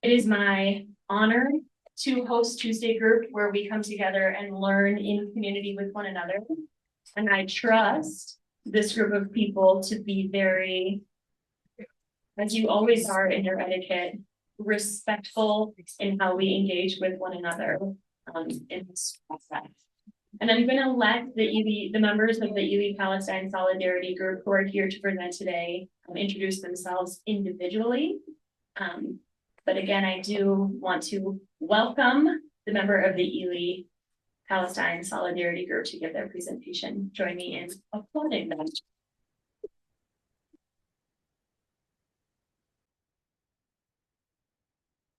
It is my honor to host Tuesday Group, where we come together and learn in community with one another. And I trust this group of people to be very, as you always are in your etiquette, respectful in how we engage with one another in this process. And I'm going to let the members of the Ely-Palestine Solidarity Group who are here to present today introduce themselves individually. But again, I do want to welcome the member of the Ely-Palestine Solidarity Group to give their presentation. Join me in applauding them.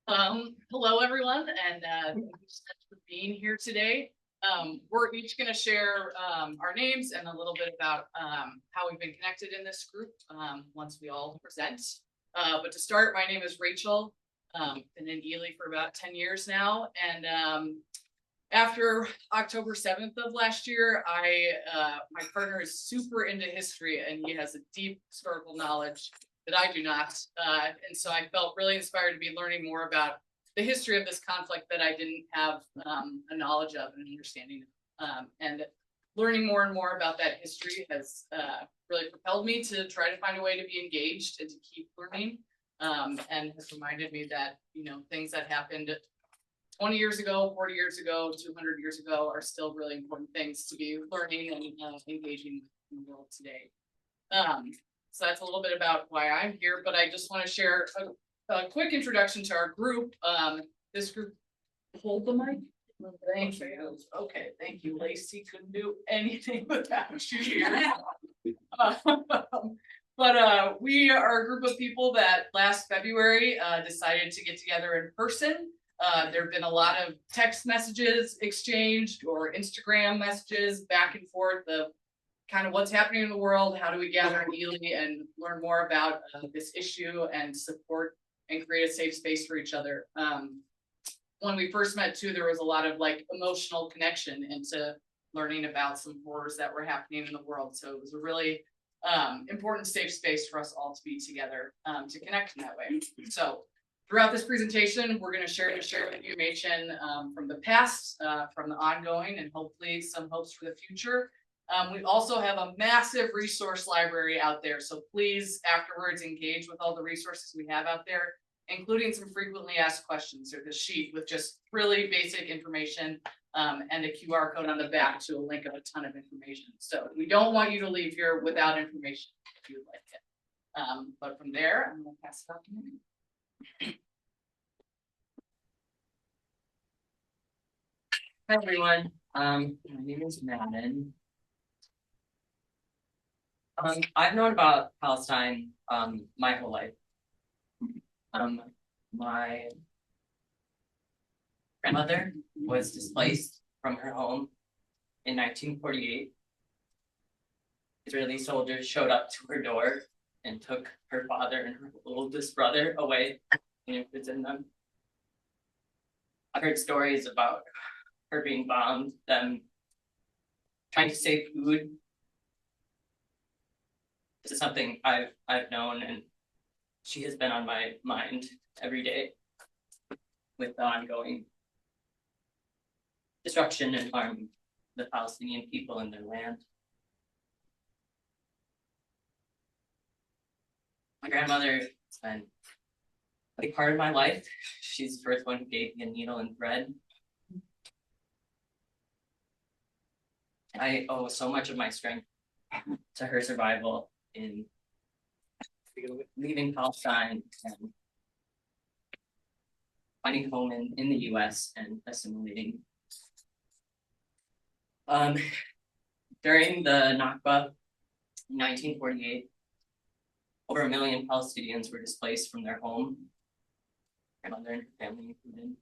Hello, everyone, and thank you so much for being here today. We're each going to share our names and a little bit about how we've been connected in this group once we all present. But to start, my name is Rachel. Been in Ely for about 10 years now, and after October 7th of last year, my partner is super into history, and he has a deep historical knowledge that I do not. And so I felt really inspired to be learning more about the history of this conflict that I didn't have a knowledge of and an understanding of. And learning more and more about that history has really propelled me to try to find a way to be engaged and to keep learning. And has reminded me that, things that happened 20 years ago, 40 years ago, 200 years ago are still really important things to be learning and engaging in the world today. So that's a little bit about why I'm here, but I just want to share a quick introduction to our group. This group, hold the mic. Thank you. Okay, thank you, Lacey. Couldn't do anything without you here. But we are a group of people that last February decided to get together in person. There have been a lot of text messages exchanged or Instagram messages back and forth of kind of what's happening in the world, how do we gather in Ely and learn more about this issue and support and create a safe space for each other. When we first met too, there was a lot of emotional connection into learning about some horrors that were happening in the world. So it was a really important safe space for us all to be together to connect in that way. So throughout this presentation, we're going to share with you information from the past, from the ongoing, and hopefully some hopes for the future. We also have a massive resource library out there, so please afterwards engage with all the resources we have out there, including some frequently asked questions. There's a sheet with just really basic information and a QR code on the back to a link of a ton of information. So we don't want you to leave here without information if you would like it. But from there, I'm going to pass it off to you. Hi everyone, my name is Madden. I've known about Palestine my whole life. My grandmother was displaced from her home in 1948. Israeli soldiers showed up to her door and took her father and her oldest brother away and imprisoned them. I've heard stories about her being bombed, them trying to save food. This is something I've known, and she has been on my mind every day with the ongoing destruction and harm of the Palestinian people and their land. My grandmother has been a big part of my life. She's the first one who gave me a needle and thread. I owe so much of my strength to her survival in leaving Palestine and finding home in the US and assimilating. During the Nakba in 1948, over 1 million Palestinians were displaced from their home, my mother and her family included.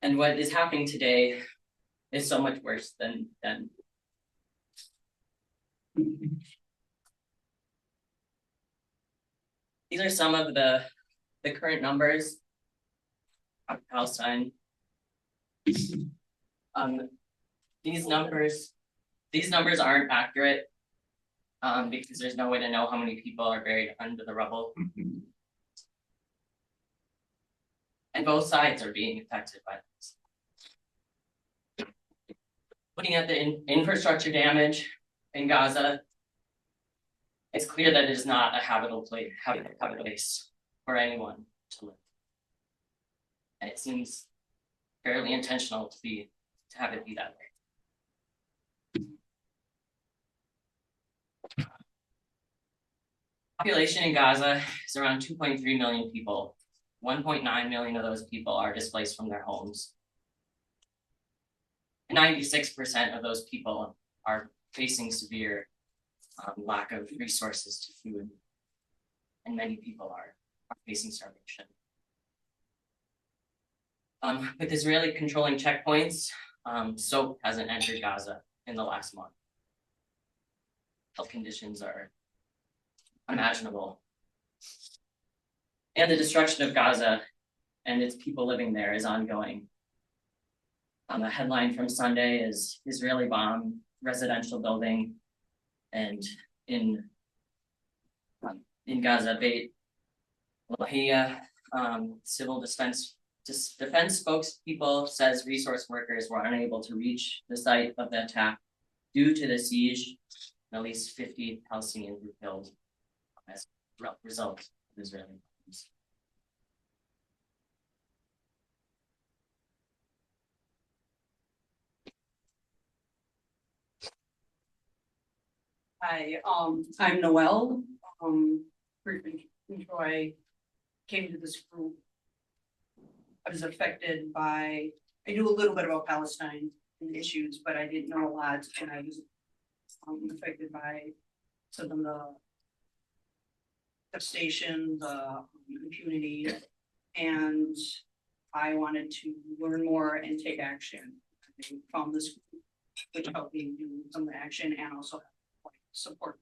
And what is happening today is so much worse than then. These are some of the current numbers of Palestine. These numbers aren't accurate because there's no way to know how many people are buried under the rubble. And both sides are being affected by this. Looking at the infrastructure damage in Gaza, it's clear that it is not a habitable place for anyone to live. And it seems fairly intentional to have it be that way. Population in Gaza is around 2.3 million people. 1.9 million of those people are displaced from their homes. 96% of those people are facing severe lack of resources to food, and many people are facing starvation. With Israeli controlling checkpoints, soap hasn't entered Gaza in the last month. Health conditions are unimaginable. And the destruction of Gaza and its people living there is ongoing. A headline from Sunday is Israeli bomb residential building, and in Gaza, Beit Lahia, civil defense spokespeople says resource workers were unable to reach the site of the attack due to the siege, and at least 50 Palestinians were killed as a result of Israeli bombs. Hi, I'm Noelle. Briefly, before I came to this group, I was affected by, I knew a little bit about Palestine and issues, but I didn't know a lot, and I was affected by some of the devastation, the impunity, and I wanted to learn more and take action. I found this group, which helped me do some of the action and also support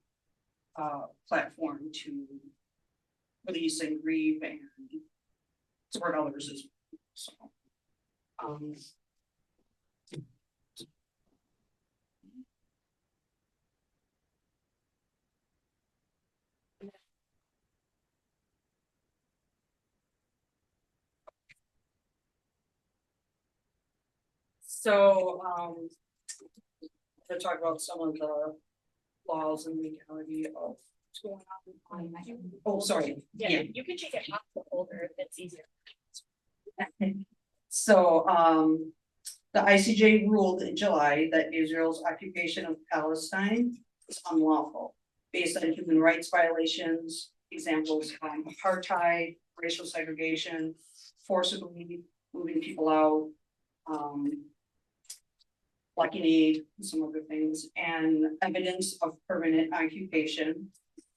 platform to release and grieve and support others as well. So I'm gonna talk about some of the laws and legality of what's going on. Oh, sorry. Yeah, you can take it off the folder if it's easier. So, the ICJ ruled in July that Israel's occupation of Palestine is unlawful based on human rights violations, examples of apartheid, racial segregation, forcibly moving people out, blocking aid, and some other things, and evidence of permanent occupation,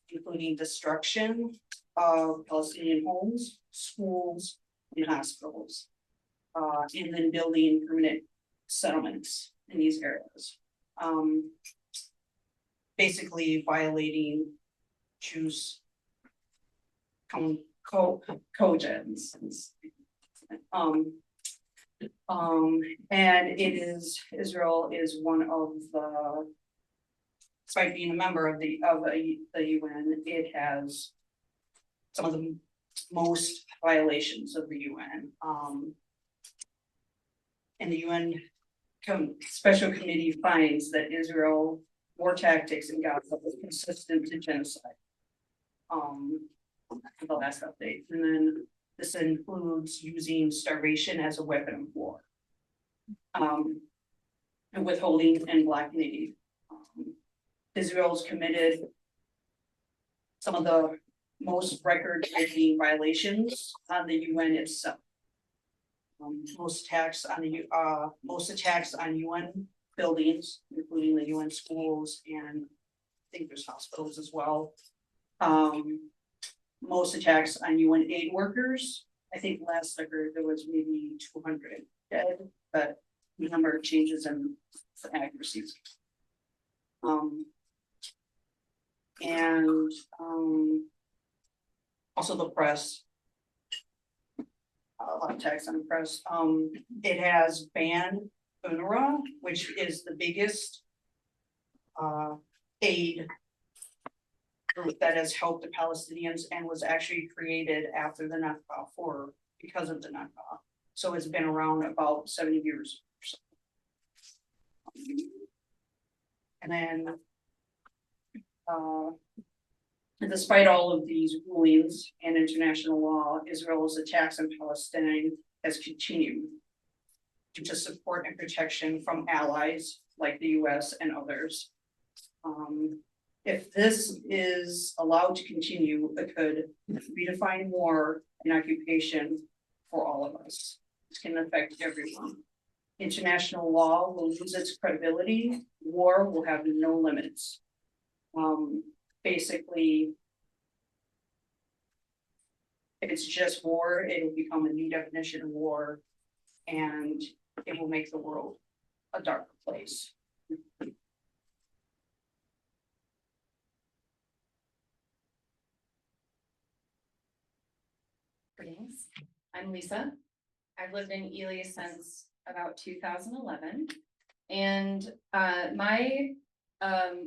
including destruction of Palestinian homes, schools, and hospitals, and then building permanent settlements in these areas. Basically violating Jews' cogens. And Israel is one of the, despite being a member of the UN, it has some of the most violations of the UN. And the UN Special Committee finds that Israel war tactics in Gaza was consistent to genocide. The last update, and then this includes using starvation as a weapon of war, and withholding and blocking aid. Israel's committed some of the most record-breaking violations on the UN itself. Most attacks on UN buildings, including the UN schools, and I think there's hospitals as well. Most attacks on UN aid workers. I think last I heard there was maybe 200 dead, but the number changes in the accuracies. And also the press. A lot of text on the press. It has banned UNRWA, which is the biggest aid group that has helped the Palestinians and was actually created after the Nakba for because of the Nakba. So it's been around about 70 years or so. And then, despite all of these rulings and international law, Israel's attacks on Palestine has continued due to support and protection from allies like the US and others. If this is allowed to continue, it could redefine war and occupation for all of us. This can affect everyone. International law will lose its credibility. War will have no limits. Basically, if it's just war, it will become a new definition of war, and it will make the world a darker place. Greetings, I'm Lisa. I've lived in Ely since about 2011. And my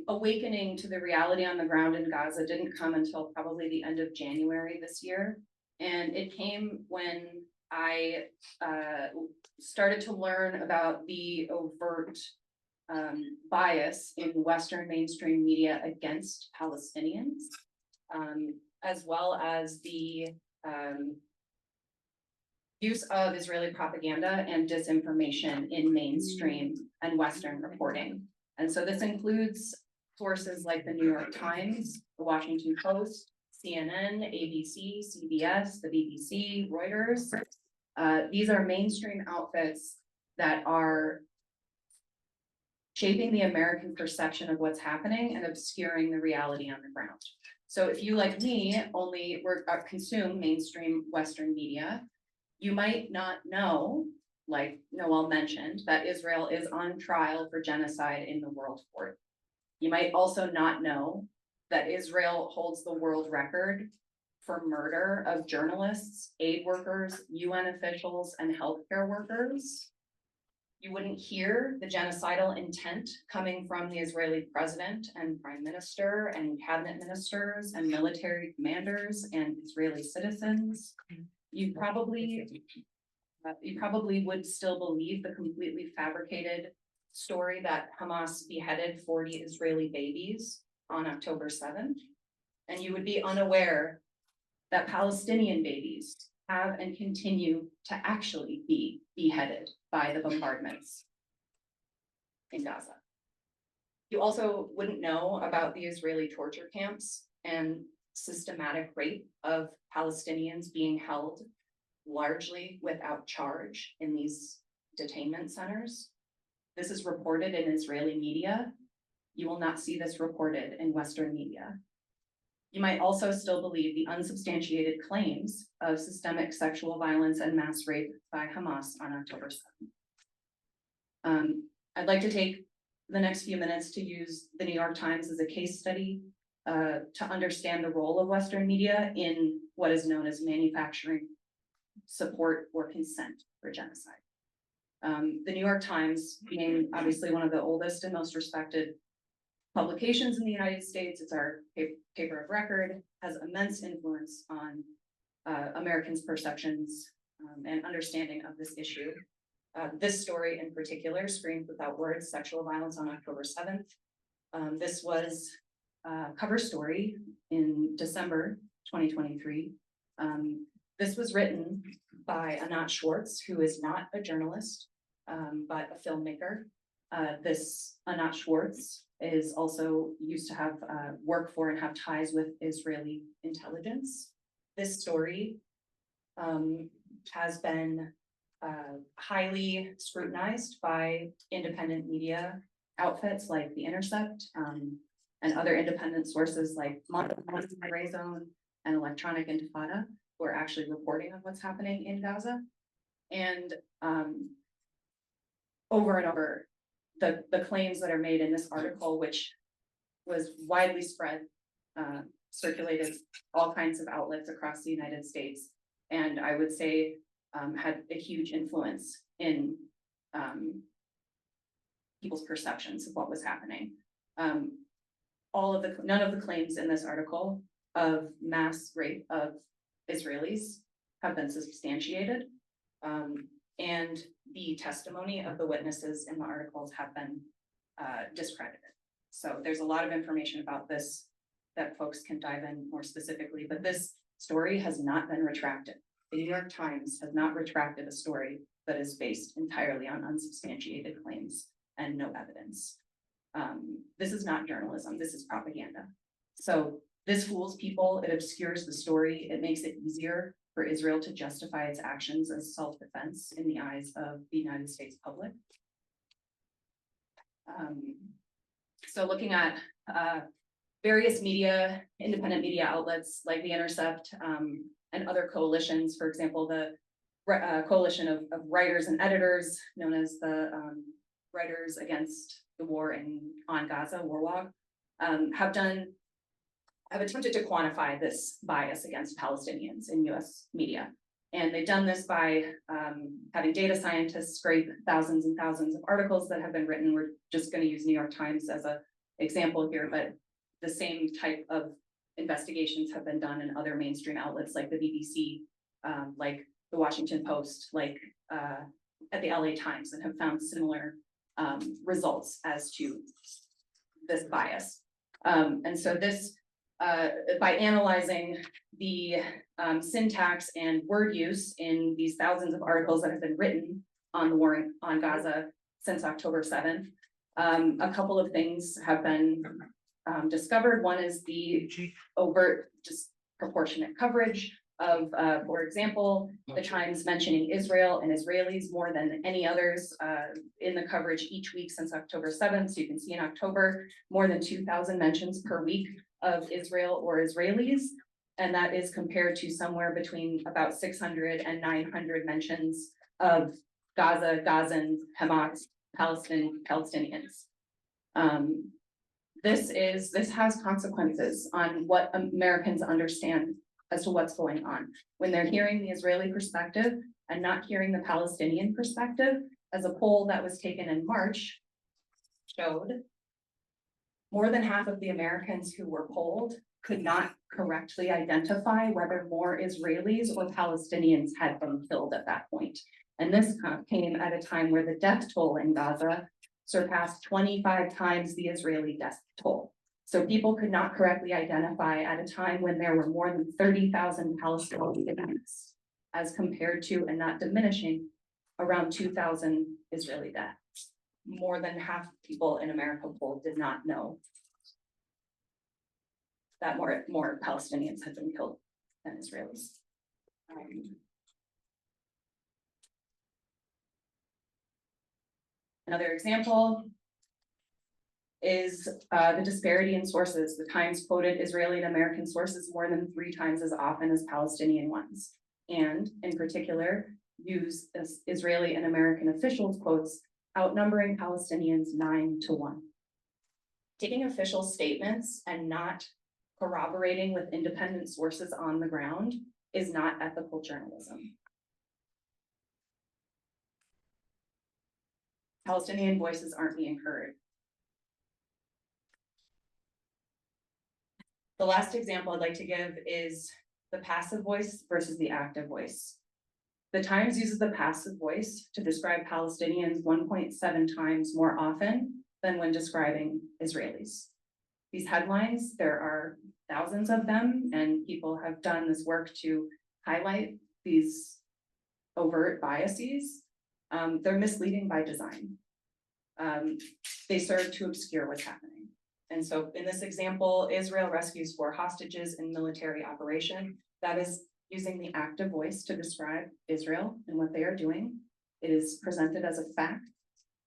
awakening to the reality on the ground in Gaza didn't come until probably the end of January this year. And it came when I started to learn about the overt bias in Western mainstream media against Palestinians, as well as the use of Israeli propaganda and disinformation in mainstream and Western reporting. And so this includes sources like the New York Times, the Washington Post, CNN, ABC, CBS, the BBC, Reuters. These are mainstream outfits that are shaping the American perception of what's happening and obscuring the reality on the ground. So if you, like me, only consume mainstream Western media, you might not know, like Noel mentioned, that Israel is on trial for genocide in the World Court. You might also not know that Israel holds the world record for murder of journalists, aid workers, UN officials, and healthcare workers. You wouldn't hear the genocidal intent coming from the Israeli president and prime minister and cabinet ministers and military commanders and Israeli citizens. You probably would still believe the completely fabricated story that Hamas beheaded 40 Israeli babies on October 7th. And you would be unaware that Palestinian babies have and continue to actually be beheaded by the bombardments in Gaza. You also wouldn't know about the Israeli torture camps and systematic rape of Palestinians being held largely without charge in these detainment centers. This is reported in Israeli media. You will not see this reported in Western media. You might also still believe the unsubstantiated claims of systemic sexual violence and mass rape by Hamas on October 7th. I'd like to take the next few minutes to use the New York Times as a case study to understand the role of Western media in what is known as manufacturing support or consent for genocide. The New York Times, being obviously one of the oldest and most respected publications in the United States, it's our paper of record, has immense influence on Americans' perceptions and understanding of this issue. This story in particular, Screams Without Words, Sexual Violence on October 7th. This was a cover story in December 2023. This was written by Anat Schwartz, who is not a journalist, but a filmmaker. This Anat Schwartz is also used to have work for and have ties with Israeli intelligence. This story has been highly scrutinized by independent media outfits like The Intercept and other independent sources like Gray Zone and Electronic Intifada, who are actually reporting on what's happening in Gaza. And over and over, the claims that are made in this article, which was widely spread, circulated all kinds of outlets across the United States, and I would say had a huge influence in people's perceptions of what was happening. None of the claims in this article of mass rape of Israelis have been substantiated. And the testimony of the witnesses in the articles have been discredited. So there's a lot of information about this that folks can dive in more specifically, but this story has not been retracted. The New York Times has not retracted a story that is based entirely on unsubstantiated claims and no evidence. This is not journalism, this is propaganda. So this fools people, it obscures the story, it makes it easier for Israel to justify its actions as self-defense in the eyes of the United States public. So looking at various media, independent media outlets like The Intercept and other coalitions, for example, the coalition of writers and editors known as the Writers Against the War on Gaza, WarWAG, have attempted to quantify this bias against Palestinians in US media. And they've done this by having data scientists scrape thousands and thousands of articles that have been written. We're just going to use New York Times as an example here, but the same type of investigations have been done in other mainstream outlets like the BBC, like the Washington Post, like at the LA Times, and have found similar results as to this bias. And so this, by analyzing the syntax and word use in these thousands of articles that have been written on the war on Gaza since October 7th, a couple of things have been discovered. One is the overt disproportionate coverage of, for example, the Times mentioning Israel and Israelis more than any others in the coverage each week since October 7th. So you can see in October, more than 2,000 mentions per week of Israel or Israelis. And that is compared to somewhere between about 600 and 900 mentions of Gaza, Gazans, Hamas, Palestinians. This has consequences on what Americans understand as to what's going on. When they're hearing the Israeli perspective and not hearing the Palestinian perspective, as a poll that was taken in March showed, more than half of the Americans who were polled could not correctly identify whether more Israelis or Palestinians had been killed at that point. And this came at a time where the death toll in Gaza surpassed 25 times the Israeli death toll. So people could not correctly identify at a time when there were more than 30,000 Palestinians, as compared to, and not diminishing, around 2,000 Israeli deaths. More than half people in America polled did not know that more Palestinians had been killed than Israelis. Another example is the disparity in sources. The Times quoted Israeli and American sources more than 3 times as often as Palestinian ones, and in particular, use Israeli and American officials' quotes outnumbering Palestinians 9-1. Taking official statements and not corroborating with independent sources on the ground is not ethical journalism. Palestinian voices aren't being heard. The last example I'd like to give is the passive voice versus the active voice. The Times uses the passive voice to describe Palestinians 1.7 times more often than when describing Israelis. These headlines, there are thousands of them, and people have done this work to highlight these overt biases. They're misleading by design. They serve to obscure what's happening. And so in this example, Israel rescues 4 hostages in military operation. That is using the active voice to describe Israel and what they are doing. It is presented as a fact.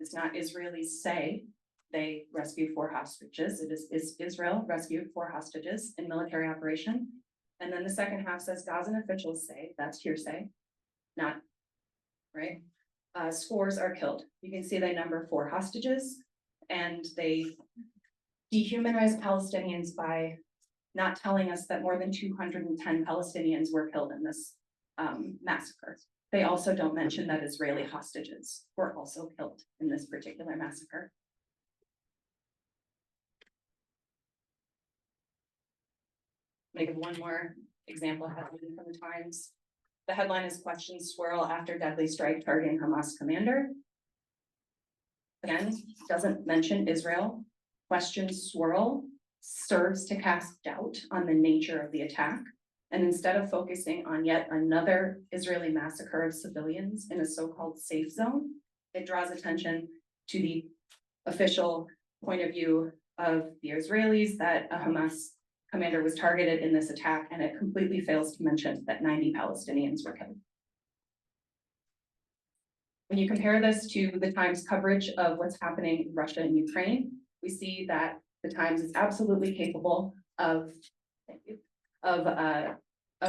It's not Israelis say they rescued 4 hostages. It is Israel rescued 4 hostages in military operation. And then the second half says Gazan officials say, that's hearsay, not, right? Scores are killed. You can see they number 4 hostages, and they dehumanize Palestinians by not telling us that more than 210 Palestinians were killed in this massacre. They also don't mention that Israeli hostages were also killed in this particular massacre. I'm gonna give one more example headline from the Times. The headline is "Questions Swirl After Deadly Strike Targeting Hamas Commander." Again, doesn't mention Israel. Questions swirl serves to cast doubt on the nature of the attack. And instead of focusing on yet another Israeli massacre of civilians in a so-called safe zone, it draws attention to the official point of view of the Israelis that a Hamas commander was targeted in this attack, and it completely fails to mention that 90 Palestinians were killed. When you compare this to the Times coverage of what's happening in Russia and Ukraine, we see that the Times is absolutely capable of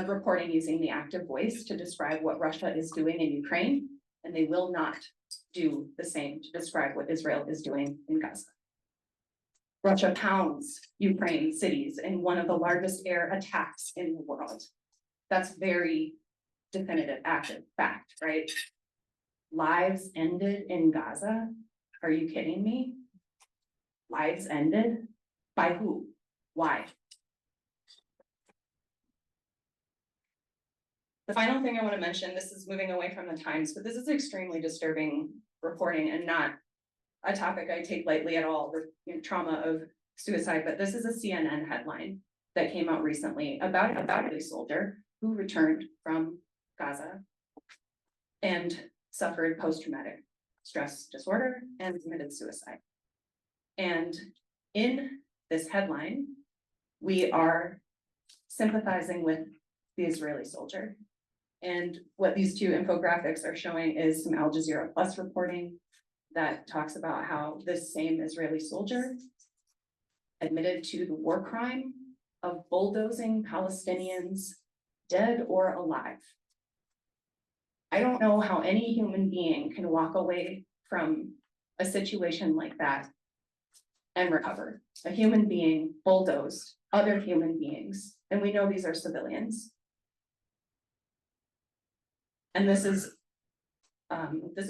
reporting using the active voice to describe what Russia is doing in Ukraine, and they will not do the same to describe what Israel is doing in Gaza. Russia pounds Ukraine cities in one of the largest air attacks in the world. That's very definitive, active fact, right? Lives ended in Gaza? Are you kidding me? Lives ended? By who? Why? The final thing I want to mention, this is moving away from the Times, but this is extremely disturbing reporting and not a topic I take lightly at all, the trauma of suicide, but this is a CNN headline that came out recently about a soldier who returned from Gaza and suffered post-traumatic stress disorder and committed suicide. And in this headline, we are sympathizing with the Israeli soldier. And what these two infographics are showing is some Al Jazeera Plus reporting that talks about how this same Israeli soldier admitted to the war crime of bulldozing Palestinians, dead or alive. I don't know how any human being can walk away from a situation like that and recover. A human being bulldozed other human beings, and we know these are civilians. And this is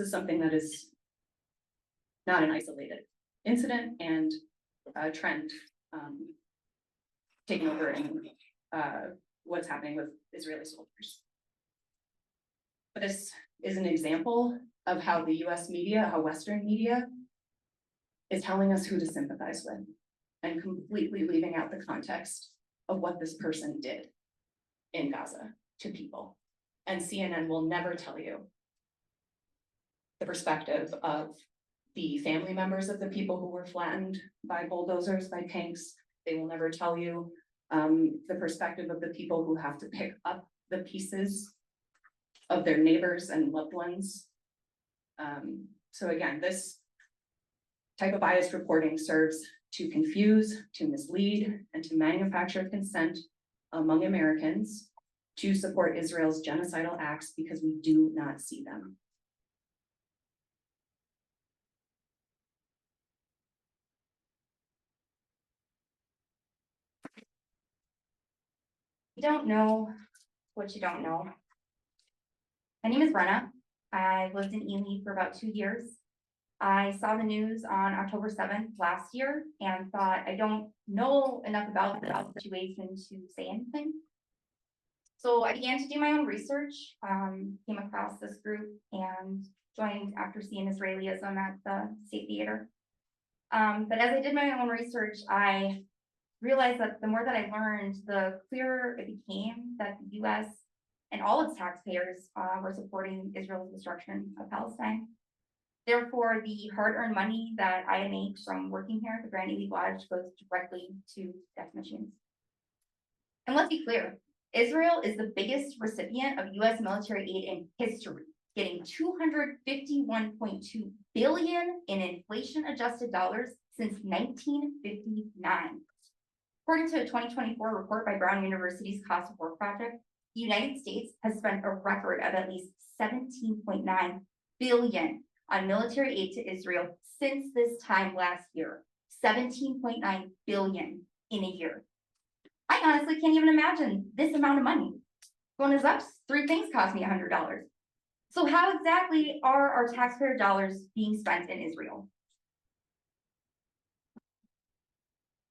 something that is not an isolated incident and a trend taking over in what's happening with Israeli soldiers. But this is an example of how the US media, how Western media is telling us who to sympathize with and completely leaving out the context of what this person did in Gaza to people. And CNN will never tell you the perspective of the family members of the people who were flattened by bulldozers, by tanks. They will never tell you the perspective of the people who have to pick up the pieces of their neighbors and loved ones. So again, this type of biased reporting serves to confuse, to mislead, and to manufacture consent among Americans to support Israel's genocidal acts because we do not see them. You don't know what you don't know. My name is Brenna. I lived in Ely for about 2 years. I saw the news on October 7th last year and thought I don't know enough about the situation to say anything. So I began to do my own research, came across this group and joined after seeing Israelism at the State Theater. But as I did my own research, I realized that the more that I learned, the clearer it became that the US and all its taxpayers were supporting Israel's destruction of Palestine. Therefore, the hard-earned money that I make from working here at the Grand Ely Lodge goes directly to death machines. And let's be clear, Israel is the biggest recipient of US military aid in history, getting $251.2 billion in inflation-adjusted dollars since 1959. According to a 2024 report by Brown University's Cost of War Project, the United States has spent a record of at least $17.9 billion on military aid to Israel since this time last year. $17.9 billion in a year. I honestly can't even imagine this amount of money. Going as up, 3 things cost me $100. So how exactly are our taxpayer dollars being spent in Israel?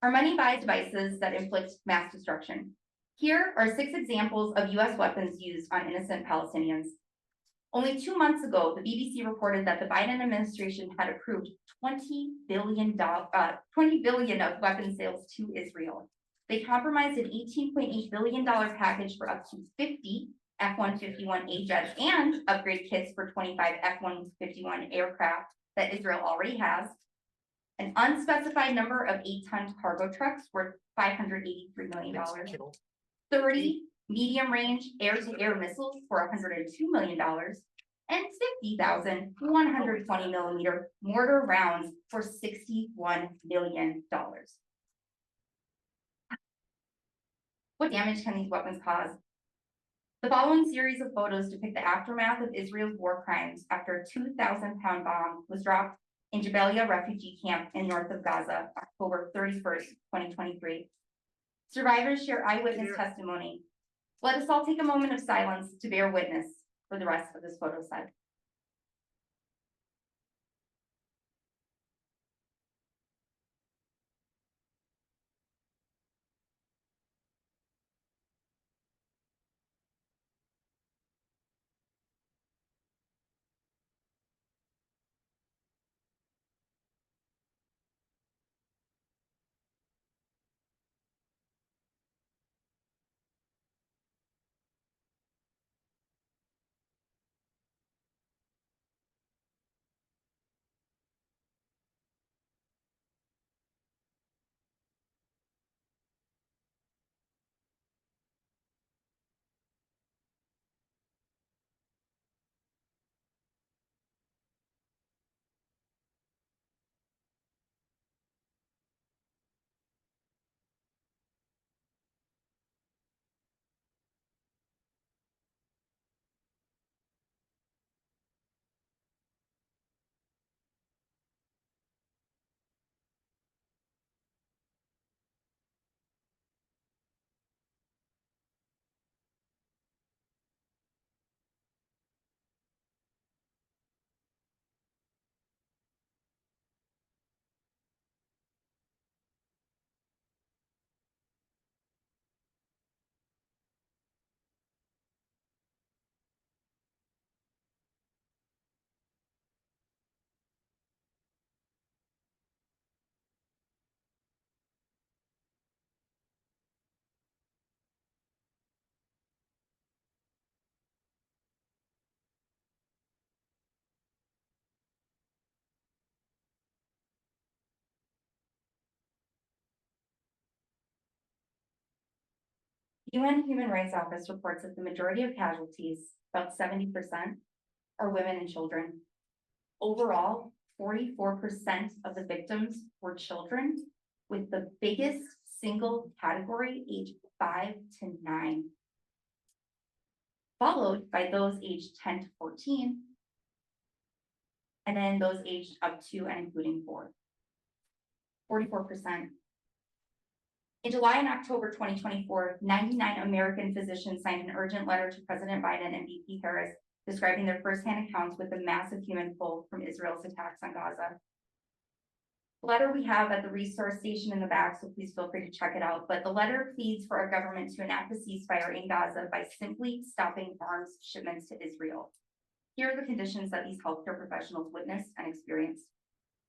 Our money buys devices that inflict mass destruction. Here are 6 examples of US weapons used on innocent Palestinians. Only 2 months ago, the BBC reported that the Biden administration had approved $20 billion of weapon sales to Israel. They compromised an $18.8 billion package for up to 50 F-151A jets and upgrade kits for 25 F-151 aircraft that Israel already has. An unspecified number of 8-ton cargo trucks worth $583 million. 30 medium-range air-to-air missiles for $102 million. And 50,000 120-millimeter mortar rounds for $61 million. What damage can these weapons cause? The following series of photos depict the aftermath of Israel's war crimes after a 2,000-pound bomb was dropped in Jabalia refugee camp in north of Gaza, October 31st, 2023. Survivors share eyewitness testimony. Let us all take a moment of silence to bear witness for the rest of this photo set. UN Human Rights Office reports that the majority of casualties, about 70%, are women and children. Overall, 44% of the victims were children, with the biggest single category aged 5 to 9, followed by those aged 10 to 14, and then those aged up to and including 4. 44%. In July and October 2024, 99 American physicians signed an urgent letter to President Biden and VP Harris describing their firsthand accounts with the massive human toll from Israel's attacks on Gaza. The letter we have at the resource station in the back, so please feel free to check it out. But the letter pleads for our government to enact a ceasefire in Gaza by simply stopping arms shipments to Israel. Here are the conditions that these healthcare professionals witnessed and experienced: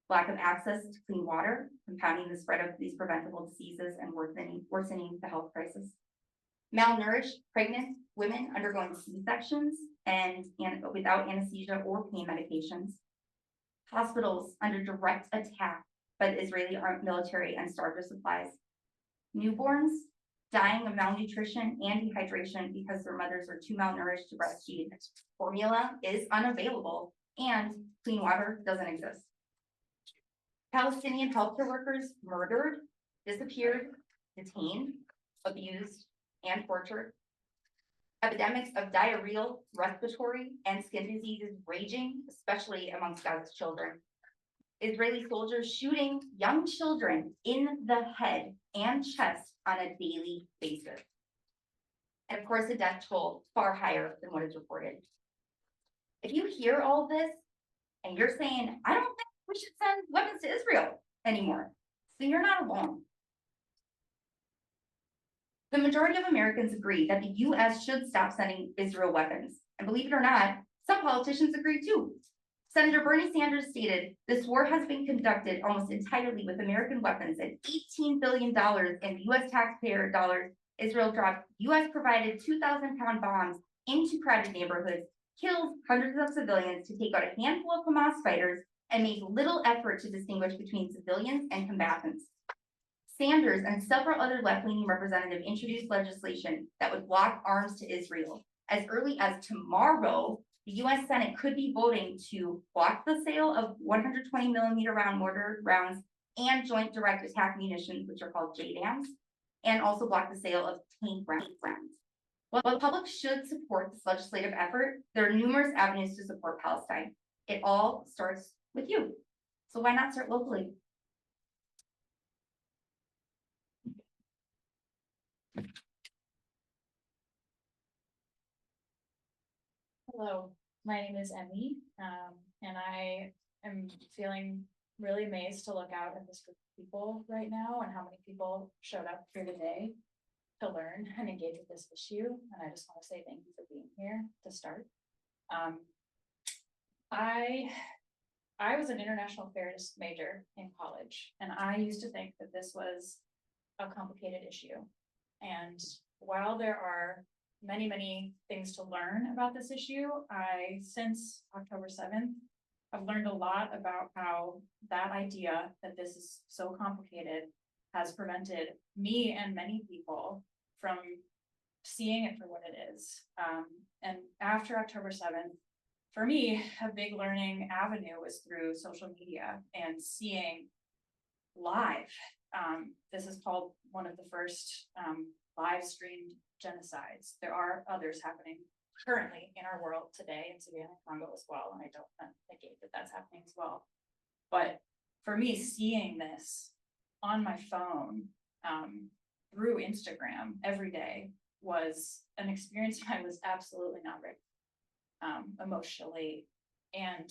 lack of access to clean water, compounding the spread of these preventable diseases and worsening the health crisis. Malnourished, pregnant women undergoing C-sections and without anesthesia or pain medications. Hospitals under direct attack by the Israeli military and starved of supplies. Newborns dying of malnutrition and dehydration because their mothers are too malnourished to breastfeed. Formula is unavailable and clean water doesn't exist. Palestinian healthcare workers murdered, disappeared, detained, abused, and tortured. Epidemics of diarrheal, respiratory, and skin diseases raging, especially amongst Gaza's children. Israeli soldiers shooting young children in the head and chest on a daily basis. And of course, a death toll far higher than what is reported. If you hear all this and you're saying, I don't think we should send weapons to Israel anymore, so you're not alone. The majority of Americans agree that the US should stop sending Israel weapons. And believe it or not, some politicians agree too. Senator Bernie Sanders stated, "This war has been conducted almost entirely with American weapons, and $18 billion in US taxpayer dollars. Israel dropped US provided 2,000-pound bombs into crowded neighborhoods, killed hundreds of civilians to take out a handful of Hamas fighters, and made little effort to distinguish between civilians and combatants." Sanders and several other left-leaning representatives introduced legislation that would block arms to Israel. As early as tomorrow, the US Senate could be voting to block the sale of 120mm round mortar rounds and joint direct attack munitions, which are called JDAMs, and also block the sale of tank rounds. While the public should support this legislative effort, there are numerous avenues to support Palestine. It all starts with you. So why not start locally? Hello, my name is Emmy, and I am feeling really amazed to look out at this group of people right now and how many people showed up here today to learn and engage with this issue. And I just want to say thank you for being here to start. I was an international affairs major in college, and I used to think that this was a complicated issue. And while there are many things to learn about this issue, since October 7th, I've learned a lot about how that idea that this is so complicated has prevented me and many people from seeing it for what it is. And after October 7th, for me, a big learning avenue was through social media and seeing live. This is called one of the first live streamed genocides. There are others happening currently in our world today in Sudan and Congo as well, and I don't negate that that's happening as well. But for me, seeing this on my phone through Instagram every day was an experience I was absolutely not ready emotionally and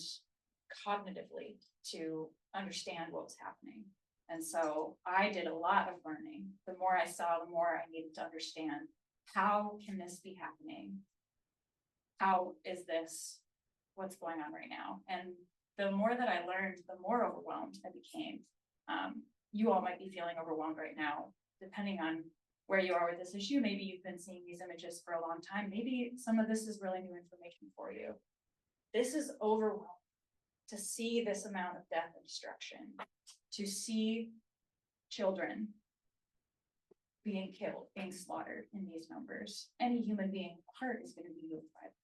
cognitively to understand what was happening. And so I did a lot of learning. The more I saw, the more I needed to understand, how can this be happening? How is this what's going on right now? And the more that I learned, the more overwhelmed I became. You all might be feeling overwhelmed right now, depending on where you are with this issue. Maybe you've been seeing these images for a long time. Maybe some of this is really new information for you. This is overwhelming to see this amount of death and destruction, to see children being killed, being slaughtered in these numbers. Any human being heart is going to be moved by that.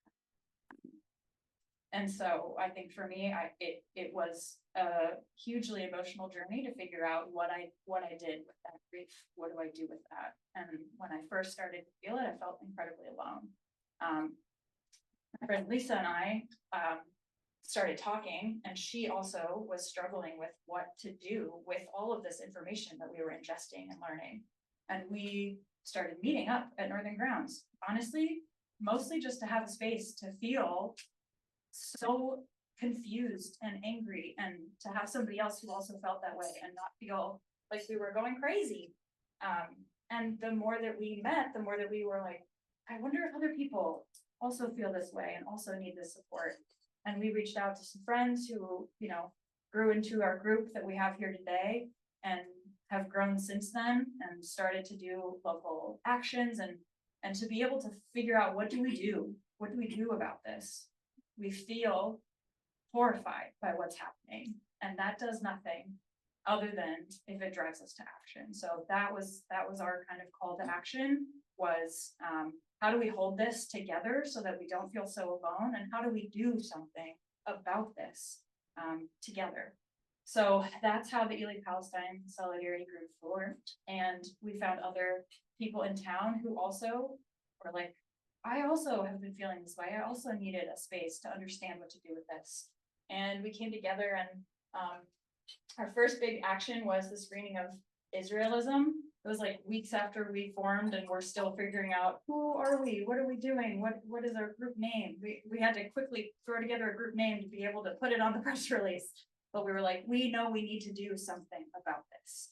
And so I think for me, it was a hugely emotional journey to figure out what I did with that grief. What do I do with that? And when I first started to feel it, I felt incredibly alone. My friend Lisa and I started talking, and she also was struggling with what to do with all of this information that we were ingesting and learning. And we started meeting up at Northern Grounds, honestly, mostly just to have a space to feel so confused and angry, and to have somebody else who also felt that way and not feel like we were going crazy. And the more that we met, the more that we were like, I wonder if other people also feel this way and also need this support. And we reached out to some friends who, grew into our group that we have here today, and have grown since then, and started to do local actions and to be able to figure out, what do we do? What do we do about this? We feel horrified by what's happening, and that does nothing other than if it drives us to action. So that was our kind of call to action, was how do we hold this together so that we don't feel so alone, and how do we do something about this together? So that's how the Ely-Palestine Solidarity Group formed, and we found other people in town who also were like, I also have been feeling this way. I also needed a space to understand what to do with this. And we came together, and our first big action was the screening of Israelism. It was like weeks after we formed, and we're still figuring out, who are we? What are we doing? What is our group name? We had to quickly throw together a group name to be able to put it on the press release. But we were like, we know we need to do something about this.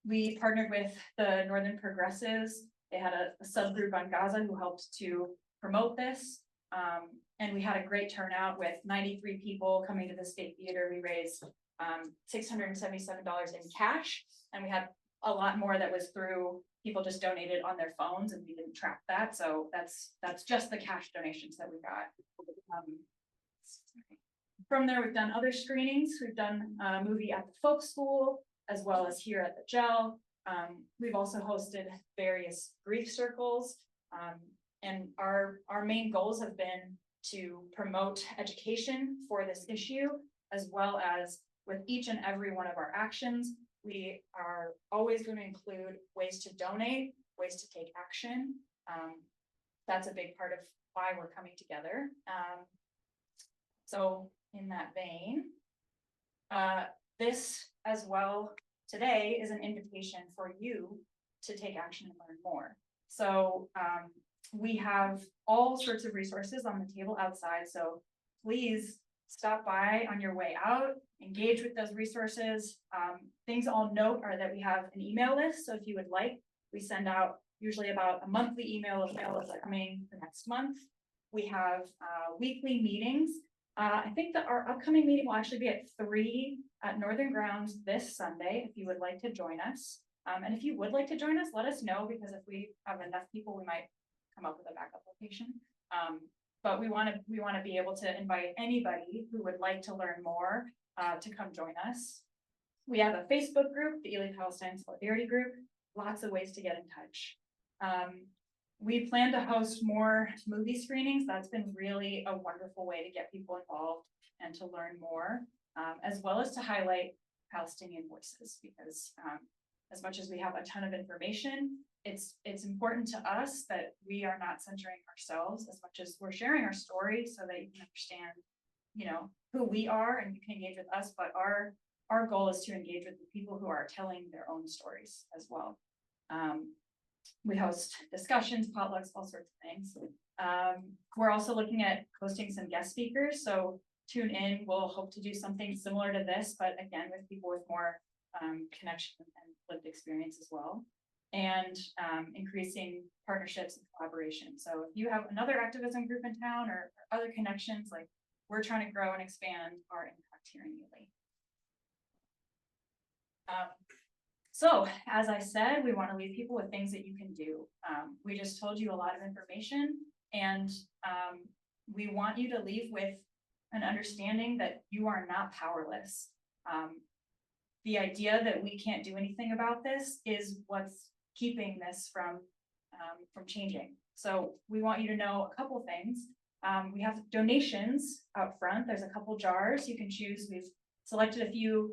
we partnered with the Northern Progressives. They had a subgroup on Gaza who helped to promote this. And we had a great turnout with 93 people coming to the State Theater. We raised $677 in cash, and we had a lot more that was through people just donated on their phones, and we didn't track that. So that's just the cash donations that we got. From there, we've done other screenings. We've done a movie at the folk school, as well as here at the gel. We've also hosted various grief circles. And our main goals have been to promote education for this issue, as well as with each and every one of our actions, we are always going to include ways to donate, ways to take action. That's a big part of why we're coming together. So in that vein, this as well today is an invitation for you to take action and learn more. So we have all sorts of resources on the table outside. So please stop by on your way out, engage with those resources. Things I'll note are that we have an email list. So if you would like, we send out usually about a monthly email of mail that's coming for next month. We have weekly meetings. I think that our upcoming meeting will actually be at 3 at Northern Grounds this Sunday, if you would like to join us. And if you would like to join us, let us know, because if we have enough people, we might come up with a backup location. But we want to be able to invite anybody who would like to learn more to come join us. We have a Facebook group, the Ely-Palestine Solidarity Group. Lots of ways to get in touch. We plan to host more movie screenings. That's been really a wonderful way to get people involved and to learn more, as well as to highlight Palestinian voices, because as much as we have a ton of information, it's important to us that we are not centering ourselves as much as we're sharing our story, so that you can understand, you know, who we are and you can engage with us. But our goal is to engage with the people who are telling their own stories as well. We host discussions, potlucks, all sorts of things. We're also looking at hosting some guest speakers, so tune in. We'll hope to do something similar to this, but again, with people with more connection and lived experience as well, and increasing partnerships and collaboration. So if you have another activism group in town or other connections, like, we're trying to grow and expand our impact here in Ely. So as I said, we want to leave people with things that you can do. We just told you a lot of information, and we want you to leave with an understanding that you are not powerless. The idea that we can't do anything about this is what's keeping this from changing. So we want you to know a couple things. We have donations out front. There's a couple jars you can choose. We've selected a few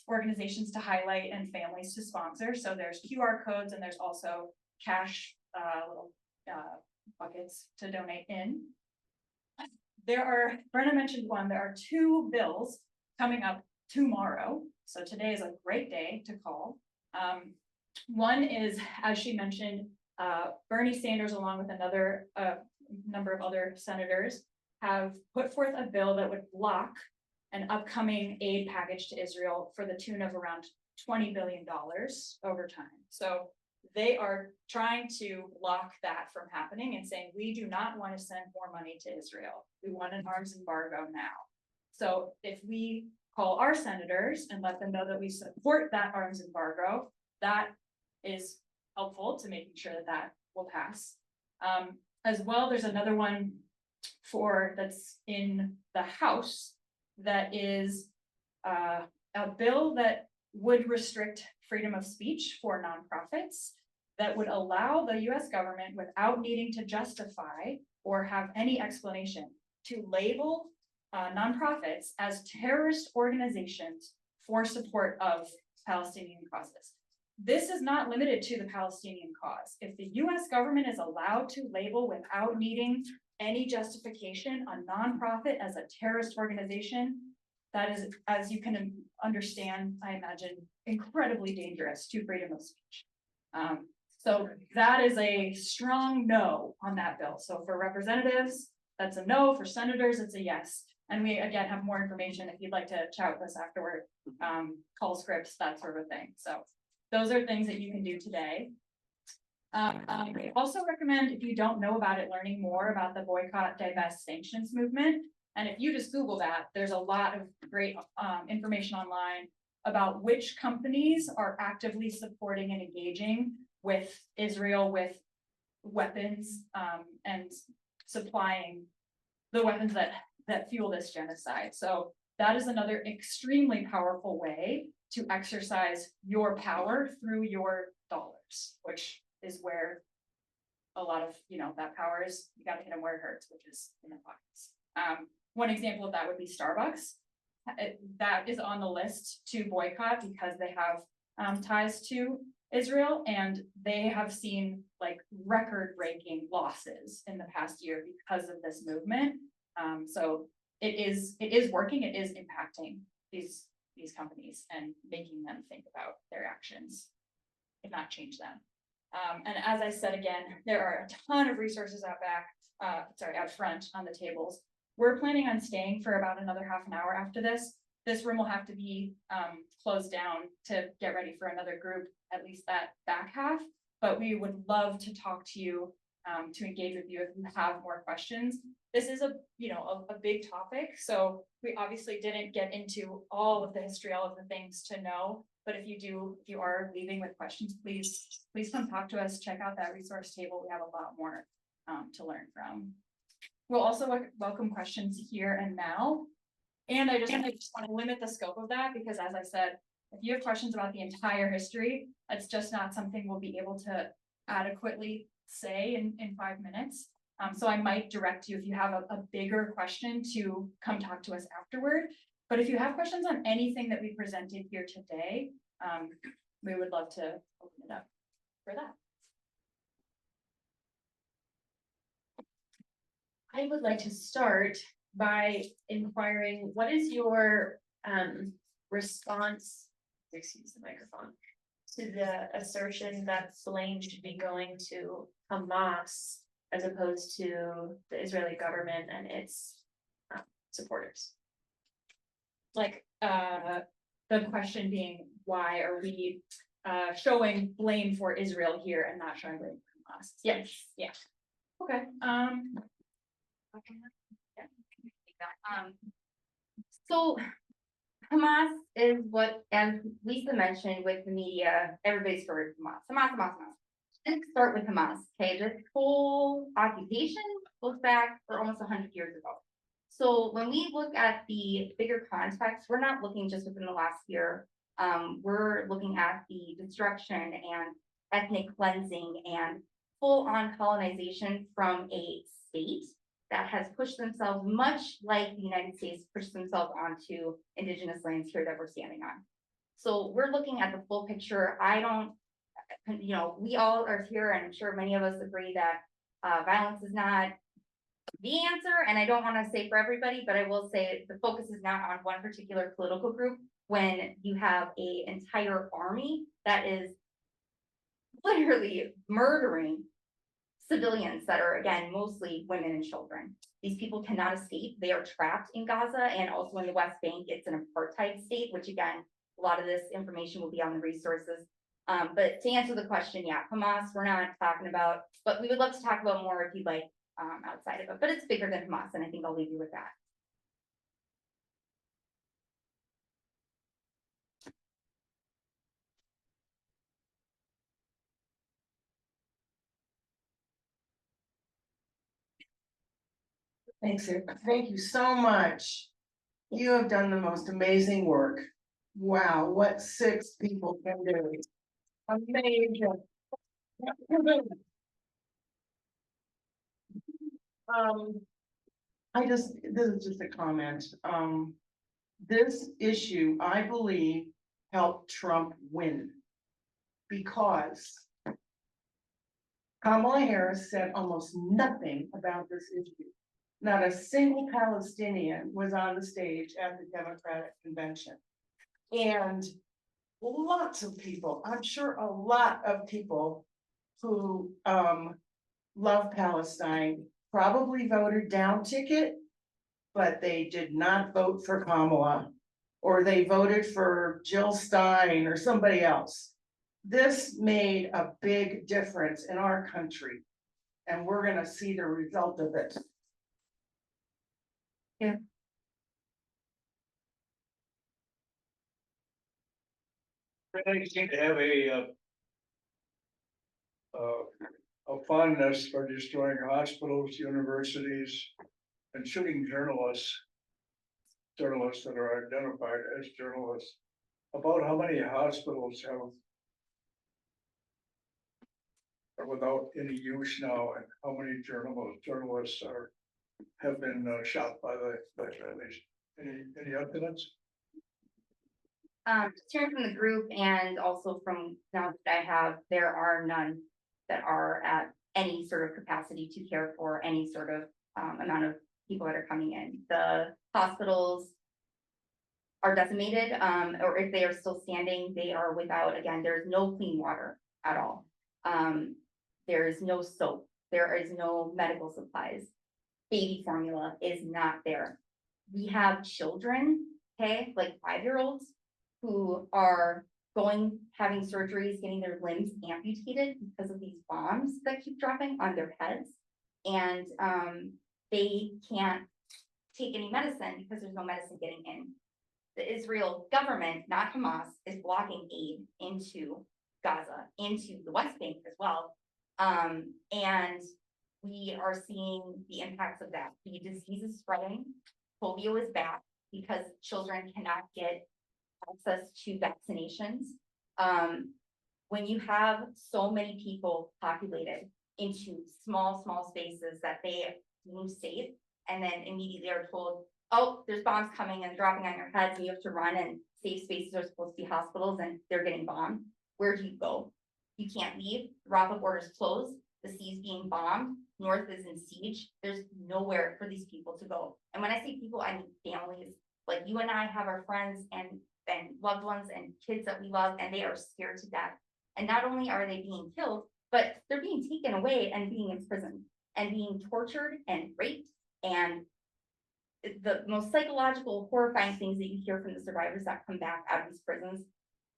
organizations to highlight and families to sponsor. So there's QR codes, and there's also cash little buckets to donate in. Brenna mentioned one, there are 2 bills coming up tomorrow. So today is a great day to call. One is, as she mentioned, Bernie Sanders, along with another number of other senators, have put forth a bill that would block an upcoming aid package to Israel for the tune of around $20 billion over time. So they are trying to block that from happening and saying, we do not want to send more money to Israel. We want an arms embargo now. So if we call our senators and let them know that we support that arms embargo, that is helpful to making sure that that will pass. As well, there's another one that's in the House that is a bill that would restrict freedom of speech for nonprofits, that would allow the US government, without needing to justify or have any explanation, to label nonprofits as terrorist organizations for support of Palestinian causes. This is not limited to the Palestinian cause. If the US government is allowed to label, without needing any justification, a nonprofit as a terrorist organization, that is, as you can understand, I imagine, incredibly dangerous to freedom of speech. So that is a strong no on that bill. So for representatives, that's a no. For senators, it's a yes. And we, again, have more information if you'd like to chat with us afterward, call scripts, that sort of thing. So those are things that you can do today. I also recommend, if you don't know about it, learning more about the boycott, divest, sanctions movement. And if you just Google that, there's a lot of great information online about which companies are actively supporting and engaging with Israel with weapons and supplying the weapons that fuel this genocide. So that is another extremely powerful way to exercise your power through your dollars, which is where a lot of, that power is, you gotta hit them where it hurts, which is in their pockets. One example of that would be Starbucks. That is on the list to boycott because they have ties to Israel, and they have seen like record-breaking losses in the past year because of this movement. So it is working, it is impacting these companies and making them think about their actions, if not change them. And as I said again, there are a ton of resources out front on the tables. We're planning on staying for about another half an hour after this. This room will have to be closed down to get ready for another group, at least that back half. But we would love to talk to you, to engage with you if you have more questions. This is a big topic, so we obviously didn't get into all of the history, all of the things to know. But if you are leaving with questions, please come talk to us. Check out that resource table. We have a lot more to learn from. We'll also welcome questions here and now. And I just want to limit the scope of that because, as I said, if you have questions about the entire history, it's just not something we'll be able to adequately say in 5 minutes. So I might direct you, if you have a bigger question, to come talk to us afterward. But if you have questions on anything that we presented here today, we would love to open it up for that. I would like to start by inquiring, what is your response, excuse the microphone, to the assertion that blame should be going to Hamas as opposed to the Israeli government and its supporters? Like the question being, why are we showing blame for Israel here and not showing blame for Hamas? Yes. Yeah. Okay. So Hamas is what, as Lisa mentioned with the media, everybody's heard of Hamas. Let's start with Hamas. Okay, this whole occupation goes back for almost 100 years ago. So when we look at the bigger context, we're not looking just within the last year. We're looking at the destruction and ethnic cleansing and full-on colonization from a state that has pushed themselves, much like the United States pushed themselves onto indigenous lands here that we're standing on. So we're looking at the full picture. We all are here, and I'm sure many of us agree that violence is not the answer. And I don't want to say for everybody, but I will say the focus is not on one particular political group when you have an entire army that is literally murdering civilians that are, again, mostly women and children. These people cannot escape. They are trapped in Gaza and also in the West Bank. It's an apartheid state, which again, a lot of this information will be on the resources. But to answer the question, yeah, Hamas, we're not talking about, but we would love to talk about more if you'd like outside of it, but it's bigger than Hamas, and I think I'll leave you with that. Thanks, thank you so much. You have done the most amazing work. Wow, what 6 people can do. Amazing. This is just a comment. This issue, I believe, helped Trump win because Kamala Harris said almost nothing about this issue. Not a single Palestinian was on the stage at the Democratic convention. And lots of people, I'm sure a lot of people who love Palestine probably voted down ticket, but they did not vote for Kamala, or they voted for Jill Stein or somebody else. this made a big difference in our country. And we're gonna see the result of it. They seem to have a fondness for destroying hospitals, universities, and shooting journalists. Journalists that are identified as journalists. About how many hospitals are without any use now, and how many journalists have been shot by the Israelis? Any estimates? Just hearing from the group and also from now that I have, there are none that are at any sort of capacity to care for any sort of amount of people that are coming in. The hospitals are decimated, or if they are still standing, they are without, again, there's no clean water at all. There is no soap, there is no medical supplies. Baby formula is not there. We have children, okay, like 5-year-olds who are having surgeries, getting their limbs amputated because of these bombs that keep dropping on their heads. And they can't take any medicine because there's no medicine getting in. The Israel government, not Hamas, is blocking aid into Gaza, into the West Bank as well. And we are seeing the impacts of that. The disease is spreading, polio is back because children cannot get access to vaccinations. When you have so many people populated into small spaces that they deem safe, and then immediately are told, oh, there's bombs coming and dropping on your heads, and you have to run, and safe spaces are supposed to be hospitals, and they're getting bombed. Where do you go? You can't leave. The Rafah border is closed. The sea is being bombed. North is in siege. There's nowhere for these people to go. And when I say people, I mean families. Like you and I have our friends and loved ones and kids that we love, and they are scared to death. And not only are they being killed, but they're being taken away and being imprisoned and being tortured and raped. And the most psychological, horrifying things that you hear from the survivors that come back out of these prisons,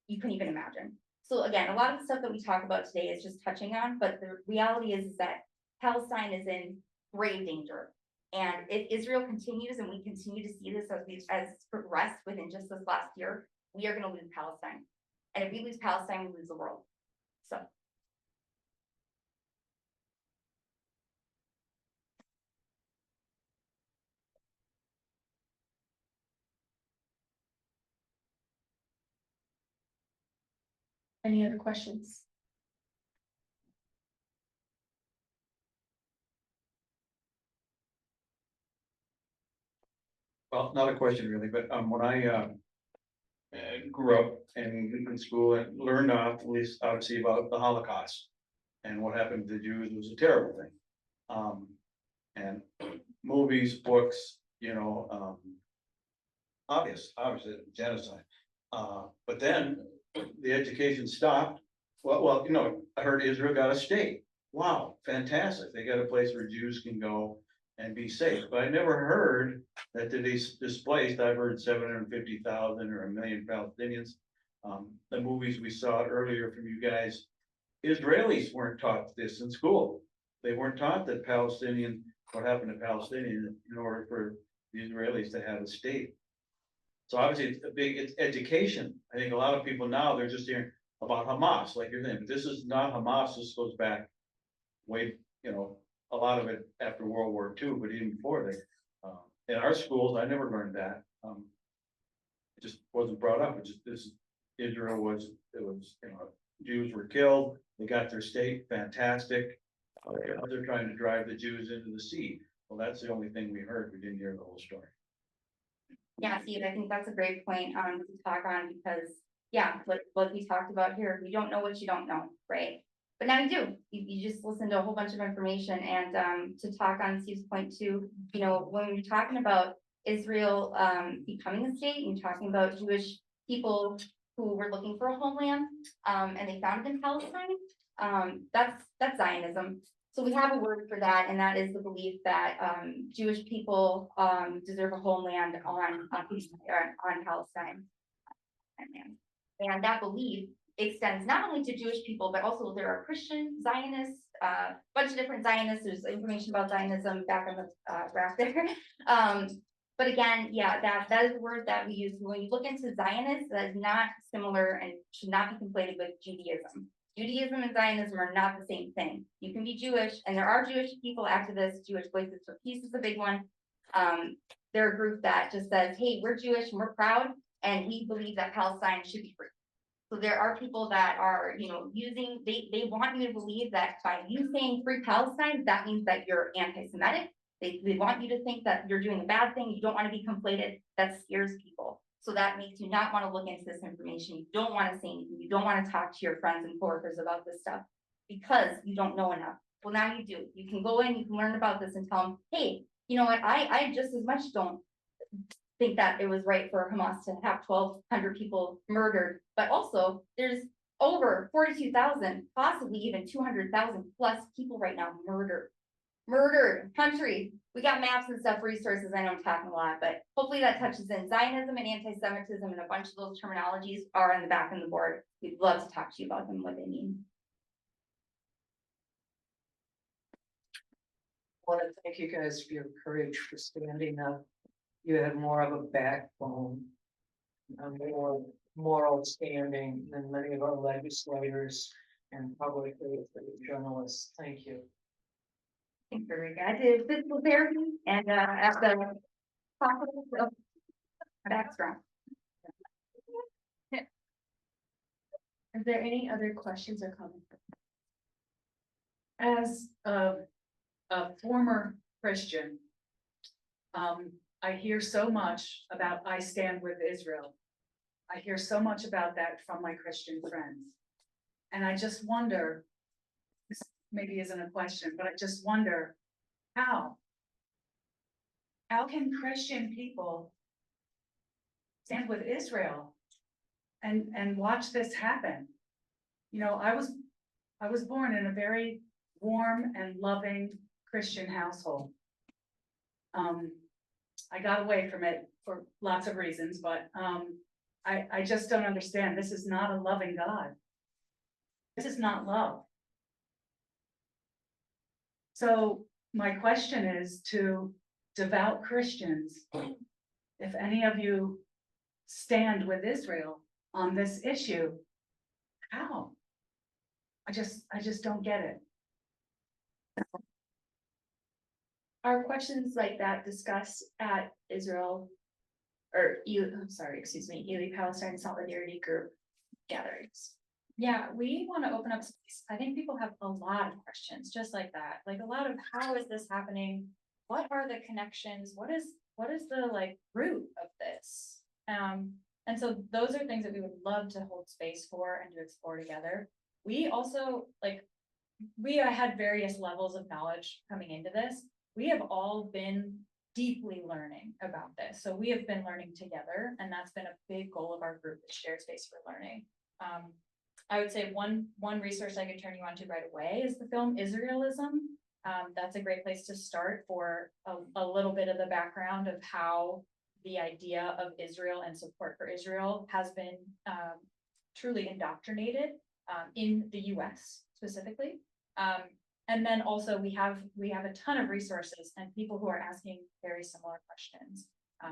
you couldn't even imagine. So again, a lot of the stuff that we talk about today is just touching on, but the reality is that Palestine is in grave danger. And if Israel continues and we continue to see this as progressed within just this last year, we are going to lose Palestine. And if we lose Palestine, we lose the world. So. Any other questions? Well, not a question really, but when I grew up in school and learned at least obviously about the Holocaust and what happened to the Jews was a terrible thing. And movies, books, obviously genocide. But then the education stopped. Well, I heard Israel got a state. Wow, fantastic. They got a place where Jews can go and be safe. But I never heard that they displaced. I've heard 750,000 or 1 million Palestinians. The movies we saw earlier from you guys, Israelis weren't taught this in school. They weren't taught that what happened to Palestinians in order for the Israelis to have a state. So obviously it's education. I think a lot of people now, they're just hearing about Hamas, like you're saying, but this is not Hamas. This goes back way, a lot of it after World War II, but even before that. In our schools, I never learned that. It just wasn't brought up. Israel was, Jews were killed. They got their state, fantastic. Now they're trying to drive the Jews into the sea. Well, that's the only thing we heard. We didn't hear the whole story. Yeah, Steve, I think that's a great point to talk on because, yeah, what we talked about here, you don't know what you don't know, right? But now you do. You just listen to a whole bunch of information and to talk on Steve's point too, when you're talking about Israel becoming a state, and you're talking about Jewish people who were looking for a homeland and they found it in Palestine, that's Zionism. So we have a word for that, and that is the belief that Jewish people deserve a homeland on Palestine. And that belief extends not only to Jewish people, but also there are Christian Zionists, bunch of different Zionists. There's information about Zionism back on the graph there. But again, yeah, that is the word that we use. When you look into Zionists, that is not similar and should not be conflated with Judaism. Judaism and Zionism are not the same thing. You can be Jewish, and there are Jewish people activists, Jewish Voices for Peace is a big one. They're a group that just says, hey, we're Jewish and we're proud, and we believe that Palestine should be free. So there are people that are, using, they want you to believe that by you saying free Palestine, that means that you're anti-Semitic. They want you to think that you're doing a bad thing. You don't want to be conflated. That scares people. So that makes you not want to look into this information. You don't want to say anything. You don't want to talk to your friends and coworkers about this stuff because you don't know enough. Well, now you do. You can go in, you can learn about this and tell them, hey, you know what? I just as much don't think that it was right for Hamas to have 1,200 people murdered, but also there's over 42,000, possibly even 200,000 plus people right now murdered country. We got maps and stuff, resources. I know I'm talking a lot, but hopefully that touches in Zionism and anti-Semitism, and a bunch of those terminologies are on the back of the board. We'd love to talk to you about them, what they mean. I want to thank you guys for your courage for standing up. You have more of a backbone, a more moral standing than many of our legislators and public journalists. Thank you. Thanks, Erica. I did physical therapy and at the hospital, so my back's strong. Are there any other questions or comments? As a former Christian, I hear so much about I stand with Israel. I hear so much about that from my Christian friends. And I just wonder, this maybe isn't a question, but I just wonder how can Christian people stand with Israel and watch this happen? I was born in a very warm and loving Christian household. I got away from it for lots of reasons, but I just don't understand. This is not a loving God. This is not love. So my question is to devout Christians, if any of you stand with Israel on this issue, how? I just don't get it. Are questions like that discussed at Ely-Palestine Solidarity Group gatherings? Yeah, we want to open up space. I think people have a lot of questions just like that. Like a lot of how is this happening? What are the connections? What is the root of this? And so those are things that we would love to hold space for and to explore together. We also we had various levels of knowledge coming into this. We have all been deeply learning about this. So we have been learning together, and that's been a big goal of our group, is shared space for learning. I would say one resource I could turn you on to right away is the film Israelism. That's a great place to start for a little bit of the background of how the idea of Israel and support for Israel has been truly indoctrinated in the US specifically. And then also we have a ton of resources and people who are asking very similar questions.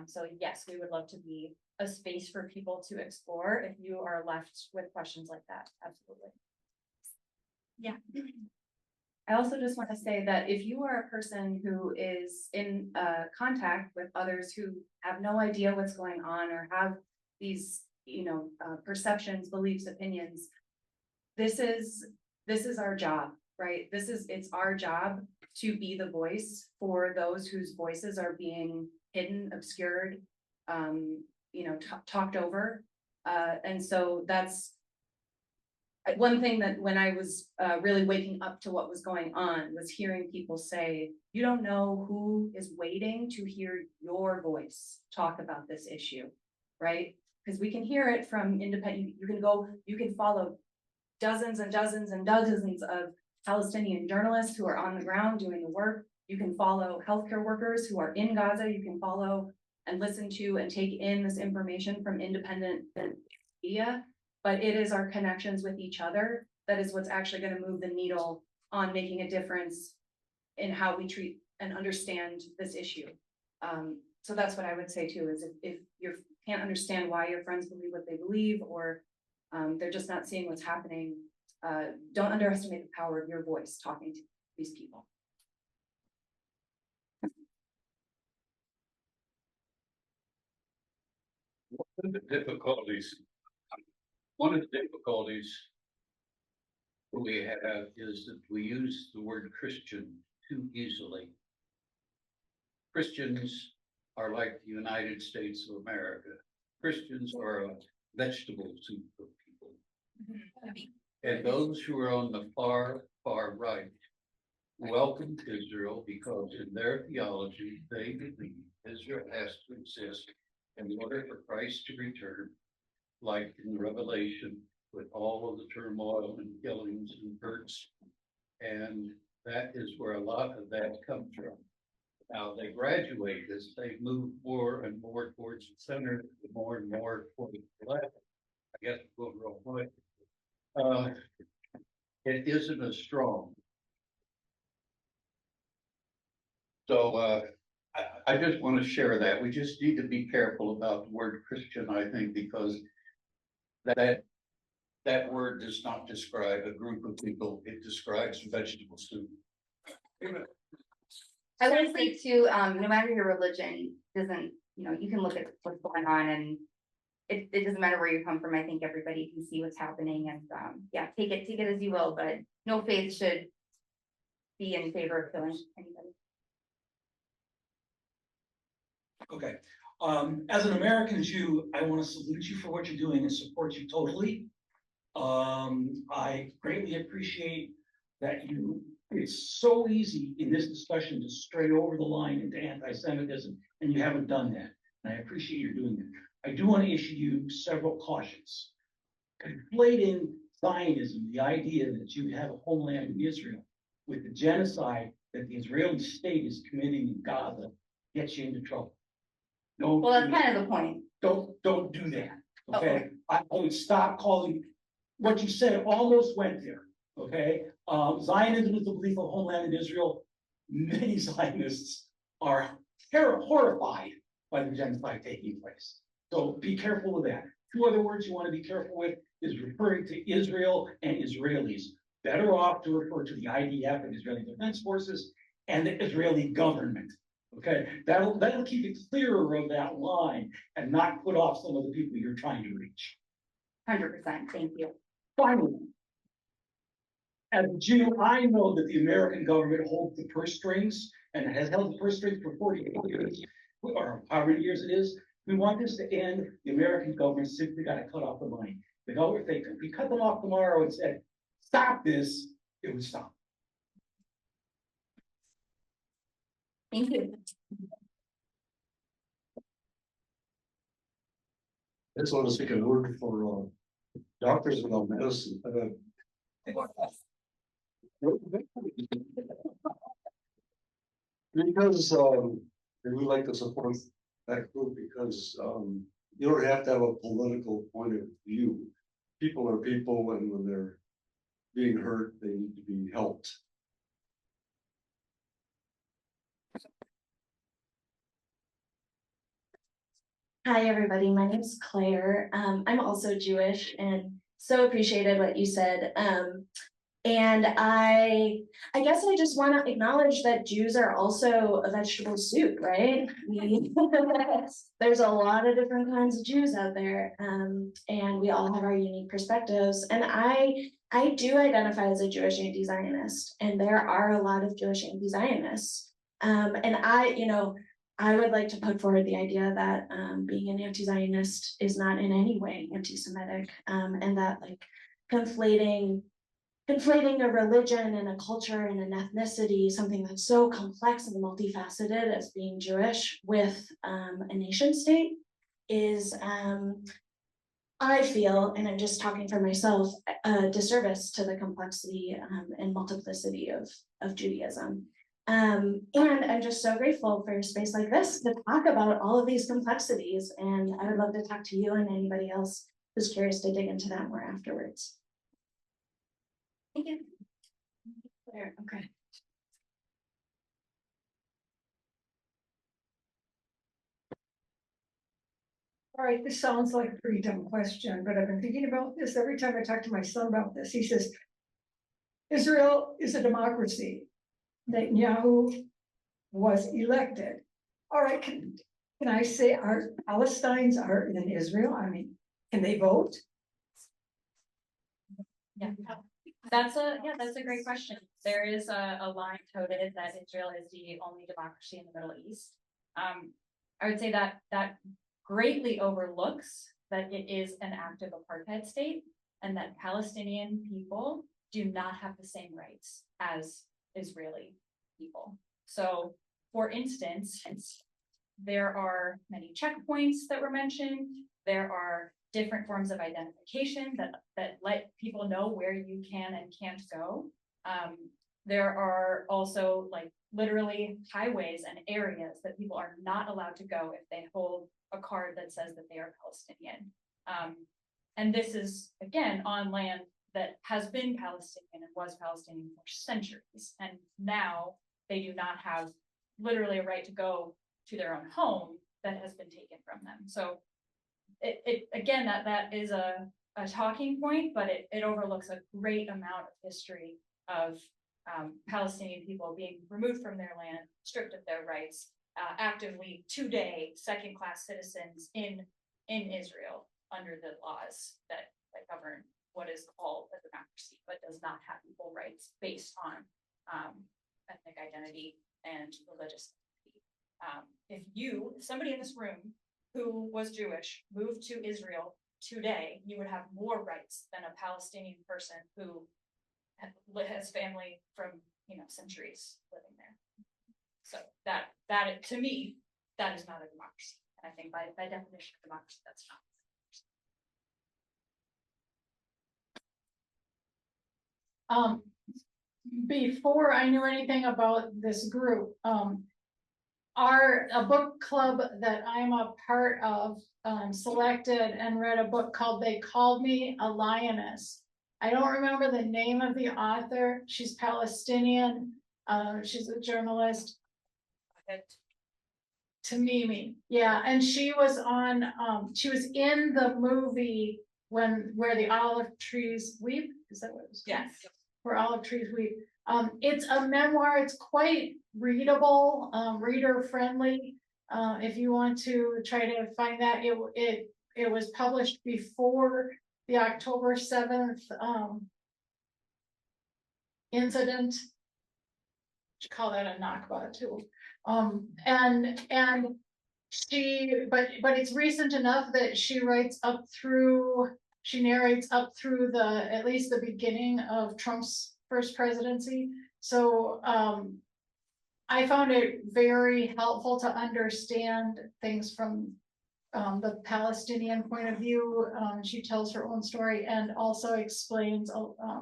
So yes, we would love to be a space for people to explore if you are left with questions like that. Absolutely. Yeah. I also just want to say that if you are a person who is in contact with others who have no idea what's going on or have these, perceptions, beliefs, opinions, this is our job, right? It's our job to be the voice for those whose voices are being hidden, obscured, talked over. And so that's one thing that when I was really waking up to what was going on was hearing people say, you don't know who is waiting to hear your voice talk about this issue, right? Because we can hear it from independent, you can follow dozens and dozens and dozens of Palestinian journalists who are on the ground doing the work. You can follow healthcare workers who are in Gaza. You can follow and listen to and take in this information from independent media. But it is our connections with each other that is what's actually gonna move the needle on making a difference in how we treat and understand this issue. So that's what I would say too, is if you can't understand why your friends believe what they believe, or they're just not seeing what's happening, don't underestimate the power of your voice talking to these people. One of the difficulties we have is that we use the word Christian too easily. Christians are like the United States of America. Christians are a vegetable soup of people. And those who are on the far, far right welcome Israel because in their theology, they believe Israel has to exist in order for Christ to return, like in Revelation, with all of the turmoil and killings and hurts. And that is where a lot of that comes from. Now they graduate as they move more and more towards the center, more and more towards the left. I guess we'll go real quick. It isn't as strong. So I just want to share that. We just need to be careful about the word Christian, I think, because that word does not describe a group of people. It describes vegetable soup. I would say too, no matter your religion, doesn't, you can look at what's going on, and it doesn't matter where you come from. I think everybody can see what's happening, and yeah, take it as you will, but no faith should be in favor of killing anybody. Okay, as an American Jew, I want to salute you for what you're doing and support you totally. I greatly appreciate that it's so easy in this discussion to stray over the line into anti-Semitism, and you haven't done that. And I appreciate you doing that. I do want to issue you several cautions. Conflating Zionism, the idea that you have a homeland in Israel, with the genocide that the Israeli state is committing in Gaza, gets you into trouble. Well, that's kind of the point. Don't do that, okay? I would stop calling, what you said almost went there, okay? Zionism is the belief of homeland in Israel. Many Zionists are horrified by the genocide taking place. So be careful with that. Two other words you want to be careful with is referring to Israel and Israelis. Better off to refer to the IDF and Israeli Defense Forces and the Israeli government. Okay, that'll keep it clearer of that line and not put off some of the people you're trying to reach. 100%, thank you. Finally, as a Jew, I know that the American government holds the purse strings and has held the purse strings for 40 years, or however many years it is. We want this to end. The American government simply got to cut off the money. If we cut them off tomorrow and said, stop this, it would stop. Thank you. I just want to speak a word for doctors about medicine. Because we like to support that group because you don't have to have a political point of view. People are people, and when they're being hurt, they need to be helped. Hi, everybody. My name is Claire. I'm also Jewish and so appreciated what you said. And I guess I just want to acknowledge that Jews are also a vegetable soup, right? There's a lot of different kinds of Jews out there, and we all have our unique perspectives. And I do identify as a Jewish anti-Zionist, and there are a lot of Jewish anti-Zionists. And I would like to put forward the idea that being an anti-Zionist is not in any way anti-Semitic, and that like conflating a religion and a culture and an ethnicity, something that's so complex and multifaceted as being Jewish, with a nation state is, I feel, and I'm just talking for myself, a disservice to the complexity and multiplicity of Judaism. And I'm just so grateful for a space like this to talk about all of these complexities. And I would love to talk to you and anybody else was curious to dig into that more afterwards. Thank you. There, okay. All right, this sounds like a pretty dumb question, but I've been thinking about this every time I talk to my son about this. He says, Israel is a democracy. Netanyahu was elected. All right, can I say our Palestinians are in Israel? I mean, can they vote? Yeah, that's a great question. There is a line coded that Israel is the only democracy in the Middle East. I would say that greatly overlooks that it is an active apartheid state and that Palestinian people do not have the same rights as Israeli people. So, for instance, there are many checkpoints that were mentioned. There are different forms of identification that let people know where you can and can't go. There are also like literally highways and areas that people are not allowed to go if they hold a card that says that they are Palestinian. And this is, again, on land that has been Palestinian and was Palestinian for centuries. And now they do not have literally a right to go to their own home that has been taken from them. So it again, that is a talking point, but it overlooks a great amount of history of Palestinian people being removed from their land, stripped of their rights, actively today second-class citizens in Israel under the laws that govern what is called a democracy, but does not have equal rights based on ethnic identity and religious identity. If somebody in this room who was Jewish moved to Israel today, you would have more rights than a Palestinian person who has family from centuries living there. So that to me, that is not a democracy. And I think by definition of democracy, that's not. Before I knew anything about this group, a book club that I'm a part of selected and read a book called They Called Me a Lioness. I don't remember the name of the author. She's Palestinian. She's a journalist. Tamimi, yeah, and she was in the movie where the olive trees weep. Is that what it was? Yes. Where olive trees weep. It's a memoir. It's quite readable, reader friendly. If you want to try to find that, it was published before the October 7th incident. You call that a Nakba too. And but it's recent enough that she narrates up through at least the beginning of Trump's first presidency. So I found it very helpful to understand things from the Palestinian point of view. She tells her own story and also explains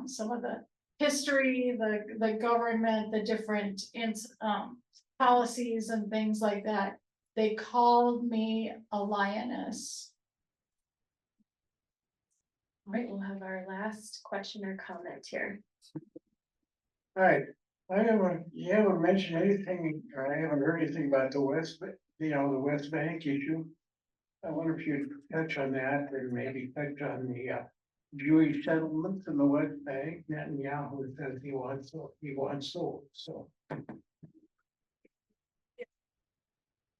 some of the history, the government, the different policies and things like that. They called me a lioness. All right, we'll have our last question or comment here. All right, you haven't mentioned anything, or I haven't heard anything about the the West Bank issue. I wonder if you'd touch on that, and maybe touch on the Jewish settlements in the West Bank. Netanyahu says he wants those, so.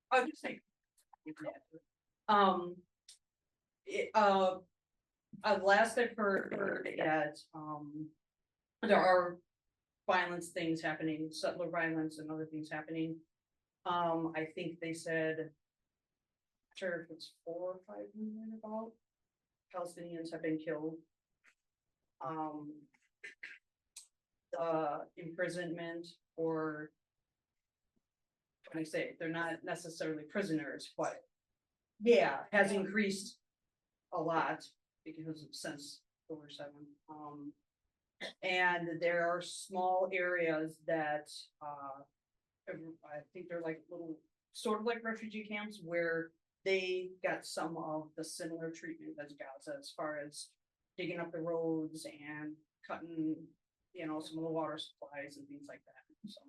I would just say. Last I've heard at, there are violence things happening, settler violence and other things happening. I think they said, I'm sure if it's 4 or 5 million about Palestinians have been killed. The imprisonment, or when I say they're not necessarily prisoners, but yeah, has increased a lot because since October 7th. And there are small areas that I think they're like little sort of like refugee camps where they got some of the similar treatment as Gaza as far as digging up the roads and cutting, some of the water supplies and things like that, so.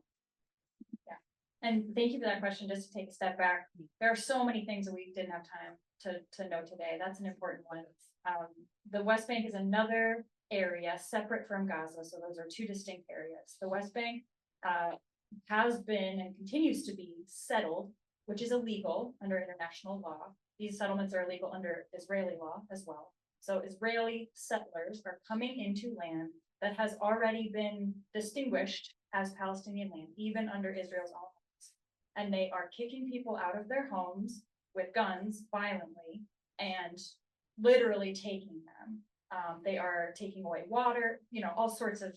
And thank you for that question. Just to take a step back, there are so many things that we didn't have time to know today. That's an important one. The West Bank is another area separate from Gaza, so those are two distinct areas. The West Bank has been and continues to be settled, which is illegal under international law. These settlements are illegal under Israeli law as well. So Israeli settlers are coming into land that has already been distinguished as Palestinian land, even under Israel's own. And they are kicking people out of their homes with guns violently and literally taking them. They are taking away water, all sorts of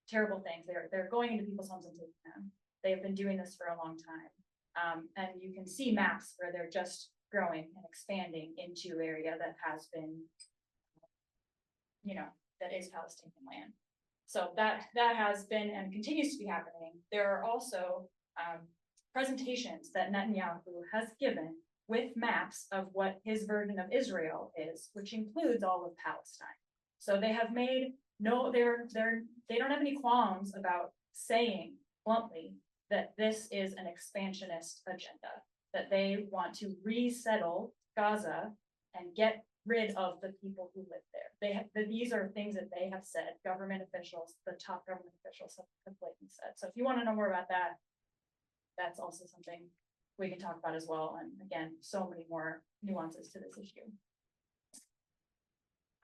terrible things. They're going into people's homes and taking them. They have been doing this for a long time. And you can see maps where they're just growing and expanding into area that has been, that is Palestinian land. So that has been and continues to be happening. There are also presentations that Netanyahu has given with maps of what his version of Israel is, which includes all of Palestine. So they have made they don't have any qualms about saying bluntly that this is an expansionist agenda, that they want to resettle Gaza and get rid of the people who live there. These are things that they have said, government officials, the top government officials have blatantly said. So if you want to know more about that, that's also something we can talk about as well. And again, so many more nuances to this issue.